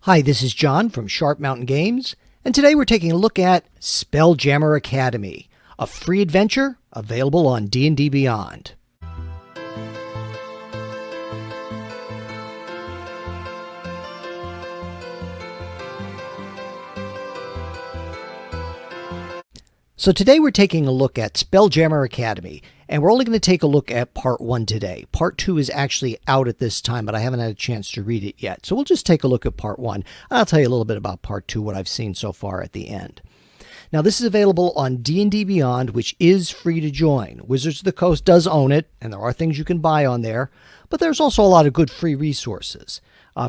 Hi, this is John from Sharp Mountain Games, and today we're taking a look at SPELLJAMMER Academy, a free adventure available on D&D Beyond. So today we're taking a look at SPELLJAMMER Academy, and we're only going to take a look at Part 1 today. Part 2 is actually out at this time, but I haven't had a chance to read it yet. So we'll just take a look at Part 1. I'll tell you a little bit about Part 2, what I've seen so far at the end. Now, this is available on D&D Beyond, which is free to join. Wizards of the Coast does own it, and there are things you can buy on there, but there's also a lot of good free resources.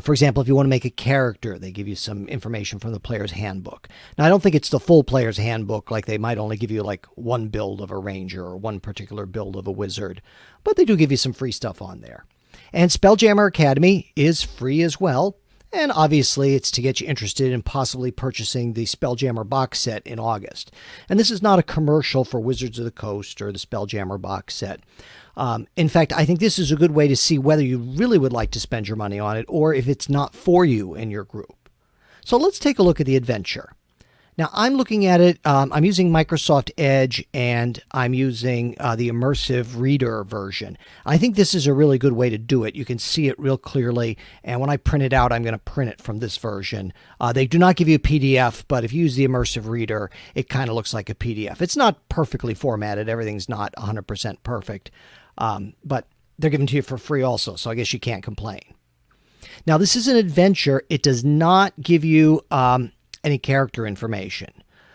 For example, if you want to make a character, they give you some information from the player's handbook. Now, I don't think it's the full player's handbook, like they might only give you like one build of a ranger or one particular build of a wizard, but they do give you some free stuff on there. And SPELLJAMMER Academy is free as well. And obviously, it's to get you interested in possibly purchasing the SPELLJAMMER box set in August. And this is not a commercial for Wizards of the Coast or the SPELLJAMMER box set. In fact, I think this is a good way to see whether you really would like to spend your money on it or if it's not for you in your group. So let's take a look at the adventure. Now, I'm looking at it, I'm using Microsoft Edge, and I'm using the immersive reader version. I think this is a really good way to do it. You can see it real clearly, and when I print it out, I'm going to print it from this version. They do not give you a PDF, but if you use the immersive reader, it kind of looks like a PDF. It's not perfectly formatted. Everything's not 100% perfect, but they're given to you for free also, so I guess you can't complain. Now, this is an adventure. It does not give you any character information.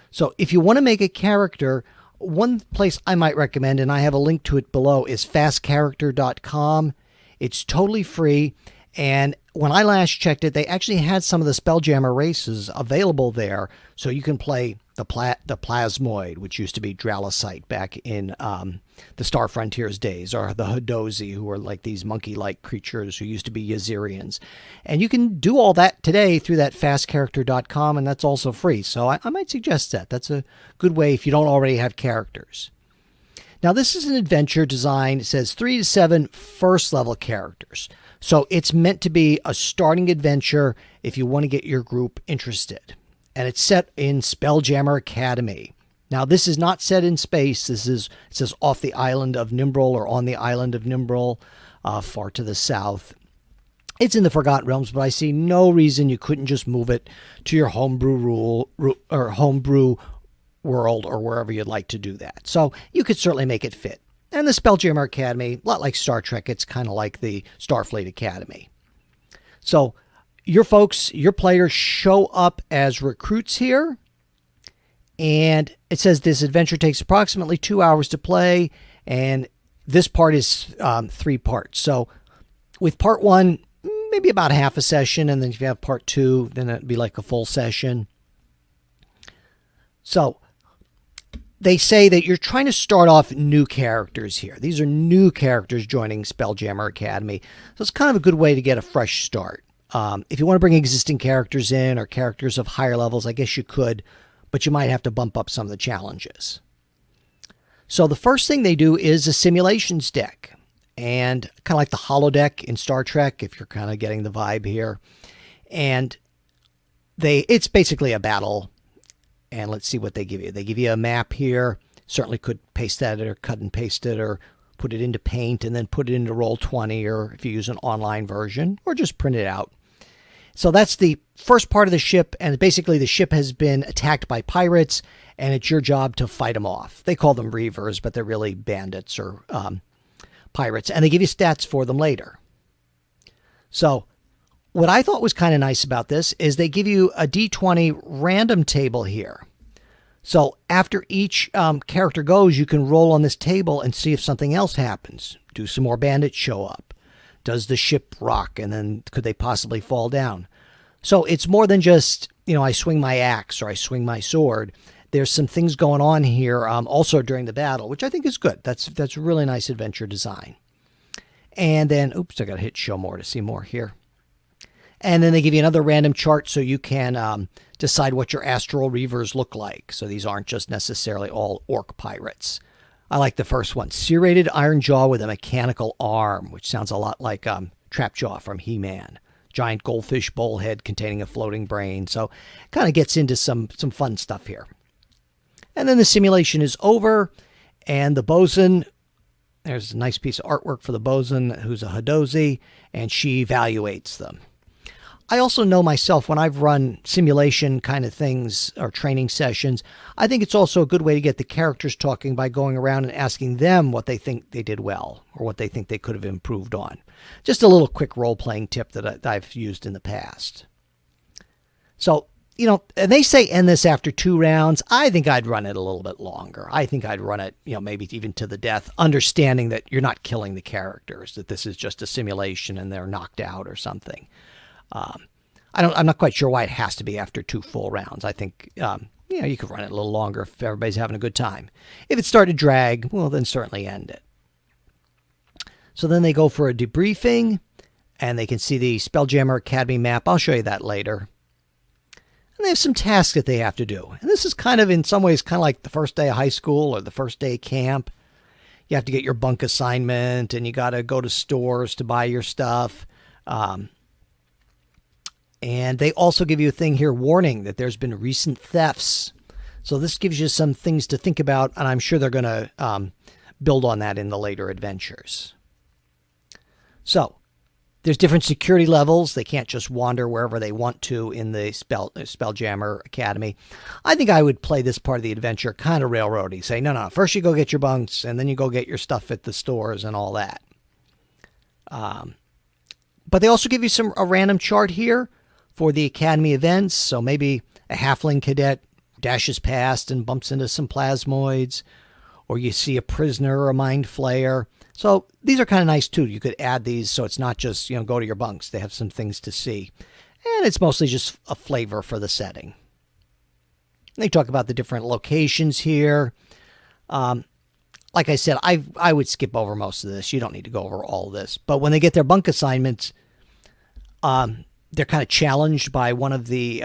So if you want to make a character, one place I might recommend, and I have a link to it below, is fastcharacter.com. It's totally free, and when I last checked it, they actually had some of the SPELLJAMMER races available there, so you can play the Plasmoid, which used to be Dralicite back in the Star Frontiers days, or the Hadozi, who were like these monkey-like creatures who used to be Yazirians. And you can do all that today through that fastcharacter.com, and that's also free. So I might suggest that. That's a good way if you don't already have characters. Now, this is an adventure design. It says 3 to 7 first-level characters. So it's meant to be a starting adventure if you want to get your group interested. And it's set in SPELLJAMMER Academy. Now, this is not set in space. It says off the island of Nimbrel or on the island of Nimbrel, far to the south. It's in the Forgotten Realms, but I see no reason you couldn't just move it to your homebrew world or wherever you'd like to do that. So you could certainly make it fit. And the SPELLJAMMER Academy, a lot like Star Trek, it's kind of like the Starfleet Academy. So your folks, your players show up as recruits here. And it says this adventure takes approximately 2 hours to play. And this part is 3 parts. So with part 1, maybe about half a session. And then if you have part 2, then it'd be like a full session. So they say that you're trying to start off new characters here. These are new characters joining SPELLJAMMER Academy. So it's kind of a good way to get a fresh start. If you want to bring existing characters in or characters of higher levels, I guess you could, but you might have to bump up some of the challenges. So the first thing they do is a simulations deck, and kind of like the holodeck in Star Trek, if you're kind of getting the vibe here. And it's basically a battle. And let's see what they give you. They give you a map here. Certainly could paste that or cut and paste it or put it into Paint and then put it into Roll20, or if you use an online version, or just print it out. So that's the first part of the ship, and basically the ship has been attacked by pirates, and it's your job to fight them off. They call them reavers, but they're really bandits or pirates, and they give you stats for them later. So what I thought was kind of nice about this is they give you a D20 random table here. So after each character goes, you can roll on this table and see if something else happens. Do some more bandits show up? Does the ship rock? And then could they possibly fall down? So it's more than just, I swing my axe or I swing my sword. There's some things going on here also during the battle, which I think is good. That's a really nice adventure design. And then, oops, I got to hit show more to see more here. And then they give you another random chart so you can decide what your astral reavers look like. So these aren't just necessarily all orc pirates. I like the first one. Serrated iron jaw with a mechanical arm, which sounds a lot like Trapjaw from He-Man. giant goldfish bowl head containing a floating brain. So kind of gets into some fun stuff here. And then the simulation is over, and the bosun, there's a nice piece of artwork for the bosun, who's a Hadozi, and she evaluates them. I also know myself, when I've run simulation kind of things or training sessions, I think it's also a good way to get the characters talking by going around and asking them what they think they did well or what they think they could have improved on. Just a little quick role-playing tip that I've used in the past. So, you know, and they say end this after 2 rounds. I think I'd run it a little bit longer. I think I'd run it, you know, maybe even to the death, understanding that you're not killing the characters, that this is just a simulation and they're knocked out or something. I'm not quite sure why it has to be after 2 full rounds. I think, you know, you could run it a little longer if everybody's having a good time. If it started to drag, well, then certainly end it. So then they go for a debriefing, and they can see the Spelljammer Academy map. I'll show you that later. And they have some tasks that they have to do. And this is kind of, in some ways, kind of like the first day of high school or the first day of camp. You have to get your bunk assignment, and you got to go to stores to buy your stuff. And they also give you a thing here, warning that there's been recent thefts. So this gives you some things to think about, and I'm sure they're going to build on that in the later adventures. So there's different security levels. They can't just wander wherever they want to in the Spelljammer Academy. I think I would play this part of the adventure kind of railroady. Say, no, first you go get your bunks, and then you go get your stuff at the stores and all that. But they also give you a random chart here for the Academy events. So maybe a halfling cadet dashes past and bumps into some plasmoids, or you see a prisoner or a mind flayer. So these are kind of nice too. You could add these so it's not just, you know, go to your bunks. They have some things to see. And it's mostly just a flavor for the setting. They talk about the different locations here. Like I said, I would skip over most of this. You don't need to go over all of this. But when they get their bunk assignments, they're kind of challenged by one of the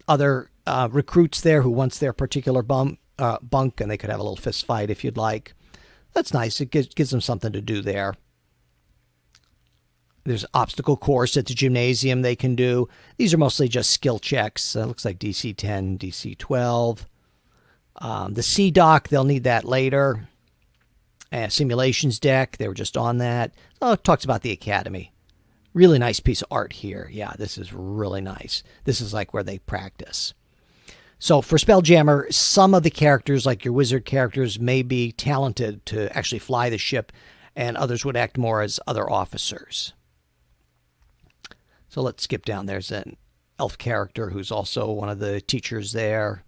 other recruits there who wants their particular bunk, and they could have a little fist fight if you'd like. That's nice. It gives them something to do there. There's obstacle course at the gymnasium they can do. These are mostly just skill checks. Looks like DC 10, DC 12. The C doc, they'll need that later. Simulations deck, they were just on that. Oh, it talks about the Academy. Really nice piece of art here. Yeah, this is really nice. This is like where they practice. So for Spelljammer, some of the characters, like your wizard characters, may be talented to actually fly the ship, and others would act more as other officers. So let's skip down. There's an elf character who's also one of the teachers there.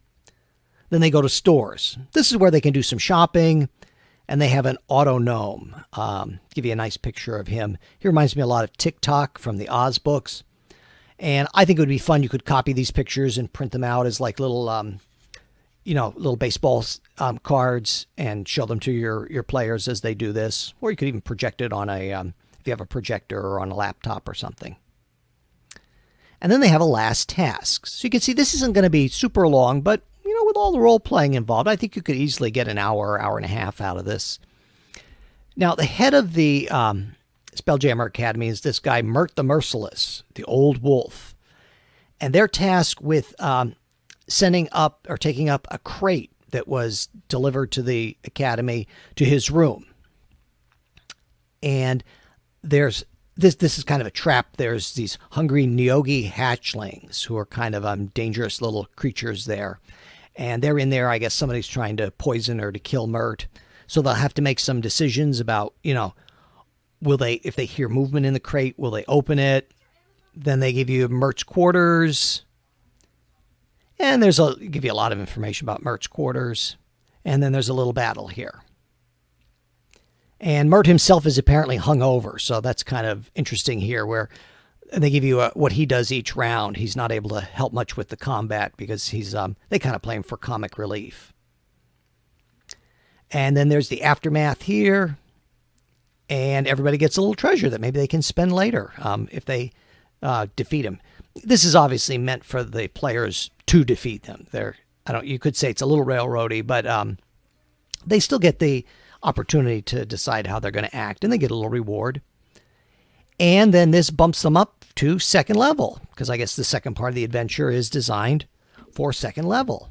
Then they go to stores. This is where they can do some shopping. And they have an auto gnome. Give you a nice picture of him. He reminds me a lot of TikTok from the Oz books. And I think it would be fun. You could copy these pictures and print them out as like little, little baseball cards and show them to your players as they do this. Or you could even project it on if you have a projector or on a laptop or something. And then they have a last task. So you can see this isn't going to be super long, but with all the role-playing involved, I think you could easily get an hour, hour and a half out of this. Now, the head of the Spelljammer Academy is this guy, Mert the Merciless, the Old Wolf. And they're tasked with sending up or taking up a crate that was delivered to the Academy to his room. And there's this is kind of a trap. There's these hungry Nyogi hatchlings who are kind of dangerous little creatures there. And they're in there. I guess somebody's trying to poison or to kill Mert. So they'll have to make some decisions about, will they, if they hear movement in the crate, will they open it? Then they give you Mert's quarters. And give you a lot of information about Mert's quarters. And then there's a little battle here. And Mert himself is apparently hungover. So that's kind of interesting here, where they give you what he does each round. He's not able to help much with the combat because they kind of play him for comic relief. And then there's the aftermath here. And everybody gets a little treasure that maybe they can spend later if they defeat him. This is obviously meant for the players to defeat them. You could say it's a little railroady, but they still get the opportunity to decide how they're going to act, and they get a little reward. And then this bumps them up to second level, because I guess the second part of the adventure is designed for second level.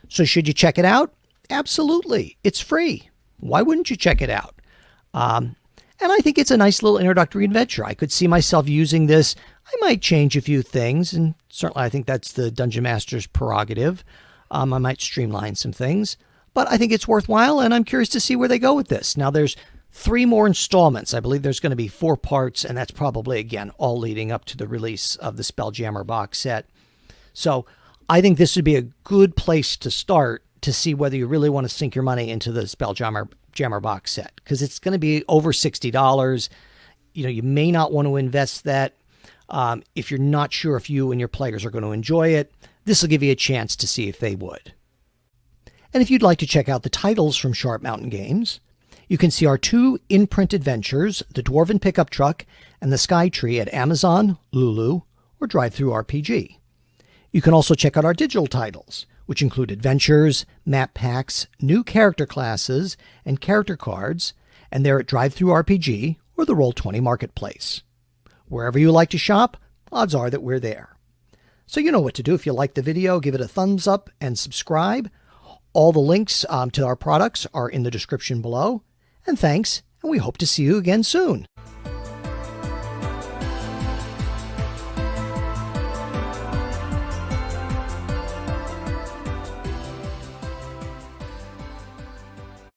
So should you check it out? Absolutely. It's free. Why wouldn't you check it out? And I think it's a nice little introductory adventure. I could see myself using this. I might change a few things, and certainly I think that's the Dungeon Master's prerogative. I might streamline some things, but I think it's worthwhile, and I'm curious to see where they go with this. Now, there's 3 more installments. I believe there's going to be 4 parts, and that's probably, again, all leading up to the release of the Spelljammer box set. So I think this would be a good place to start to see whether you really want to sink your money into the Spelljammer box set, because it's going to be over $60. You know, you may not want to invest that. If you're not sure if you and your players are going to enjoy it, this will give you a chance to see if they would. And if you'd like to check out the titles from Sharp Mountain Games, you can see our 2 in-print adventures, The Dwarven Pickup Truck and The Sky Tree, at Amazon, Lulu, or drivethrurpg. You can also check out our digital titles, which include adventures, map packs, new character classes, and character cards, and they're at drivethrurpg or the Roll20 Marketplace. Wherever you like to shop, odds are that we're there. So you know what to do. If you like the video, give it a thumbs up and subscribe. All the links to our products are in the description below. And thanks, and we hope to see you again soon.